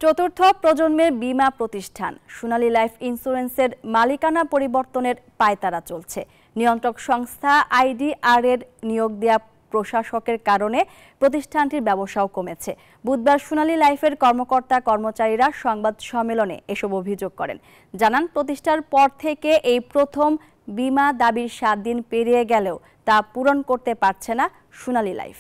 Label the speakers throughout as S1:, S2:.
S1: চতুর্থ প্রজন্মের বীমা প্রতিষ্ঠান সোনালী লাইফ ইন্স্যুরেন্সের মালিকানা পরিবর্তনের পায়তারা চলছে। নিয়ন্ত্রক সংস্থা IDR এর নিয়োগ দেয়া প্রশাসকের কারণে প্রতিষ্ঠানটির ব্যবসাও কমেছে। বুধবার সোনালী লাইফের কর্মকর্তা-কর্মচারীরা সংবাদ সম্মেলনে এসব অভিযোগ করেন। জানান, প্রতিষ্ঠার পর থেকে এই প্রথম বীমা দাবির 7 দিন পেরিয়ে গেলেও তা পূরণ করতে পারছে না সোনালী লাইফ।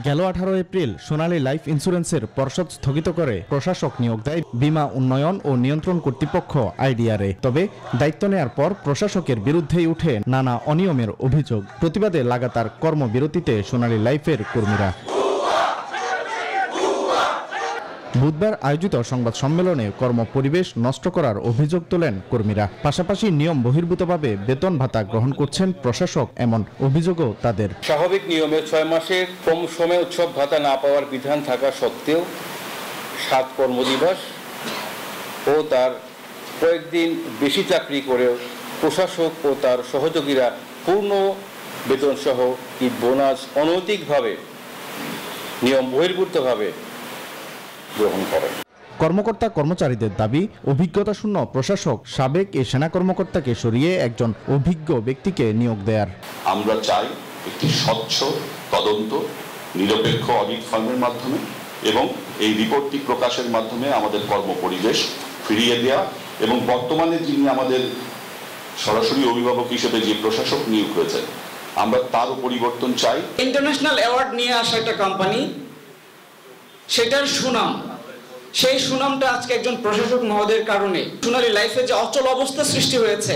S2: গেল 18 এপ্রিল সোনালী লাইফ ইন্স্যুরেন্সের পর্ষদ স্থগিত করে প্রশাসক নিয়োগ দেয় বীমা উন্নয়ন ও নিয়ন্ত্রণ কর্তৃপক্ষ IDR এ। তবে দায়িত্ব নেয়ার পর প্রশাসকের বিরুদ্ধেই উঠে নানা অনিয়মের অভিযোগ। প্রতিবাদে লাগাতার কর্মবিরতিতে সোনালী লাইফের কর্মীরা। বুধবার আয়োজিত সংবাদ সম্মেলনে কর্মপরিবেশ নষ্ট করার অভিযোগ তোলেন কর্মীরা। পাশাপাশি নিয়ম বহির্ভূতভাবে বেতন ভাতা গ্রহণ করছেন প্রশাসক, এমন অভিযোগও তাদের।
S3: স্বাভাবিক নিয়মে 6 মাসের কম সময়ে উৎসব ভাতা না পাওয়ার বিধান থাকা সত্ত্বেও 7 কর্মদিবস ও তার কয়েকদিন বেশি চাকরি করেও প্রশাসক ও তার সহযোগীরা পূর্ণ বেতন সহ কি বোনাস অনৈতিকভাবে নিয়ম বহির্ভূতভাবে গ্রহণ করেন।
S2: কর্মকর্তা কর্মচারীদের দাবি, অভিজ্ঞতা শূন্য প্রশাসক সাবেক এই সেনা কর্মকর্তাকে সরিয়ে একজন অভিজ্ঞ ব্যক্তিকে নিয়োগ দেয়ার।
S4: আমরা চাই একটি স্বচ্ছ তদন্ত নিরপেক্ষ অডিট ফার্মের মাধ্যমে এবং এই রিপোর্টটি প্রকাশের মাধ্যমে আমাদের কর্মপরিবেশ ফিরিয়ে দেওয়া এবং বর্তমানে যিনি আমাদের সরাসরি অভিভাবক হিসেবে যে প্রশাসক নিয়োগ হয়েছে আমরা তারও পরিবর্তন চাই।
S5: ইন্টারন্যাশনাল অ্যাওয়ার্ড নিয়ে আসা একটা কোম্পানি, সেটার সুনাম, সেই সুনামটা আজকে একজন প্রশাসক মহোদয়ের কারণে সোনালী লাইফের যে অচল অবস্থা সৃষ্টি হয়েছে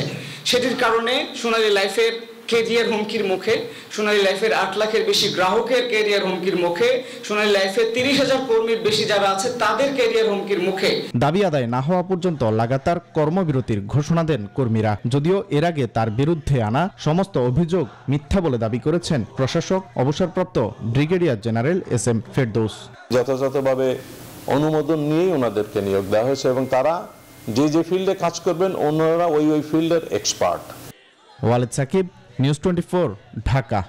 S5: সেটির কারণে সোনালী লাইফের ক্যারিয়ার হুমকির মুখে, সোনালী লাইফের 8 লাখের বেশি গ্রাহকের ক্যারিয়ার হুমকির মুখে, সোনালী লাইফের 30,000 কর্মীর বেশি যারা আছে তাদের ক্যারিয়ার হুমকির মুখে।
S2: দাবি আদায় না হওয়া পর্যন্ত লাগাতার কর্মবিরতির ঘোষণা দেন কর্মীরা। যদিও এর আগে তার বিরুদ্ধে আনা সমস্ত অভিযোগ মিথ্যা বলে দাবি করেছেন প্রশাসক অবসরপ্রাপ্ত ব্রিগেডিয়ার জেনারেল SM ফেরদৌস।
S6: যথাযথভাবে অনুমোদন নিয়েই ওনাদেরকে নিয়োগ দেওয়া হয়েছে এবং তারা যে ফিল্ডে কাজ করবেন ওনারা ওই ফিল্ডের এক্সপার্ট।
S2: ওয়ালিদ সাকিব, নিউজ 24, ঢাকা।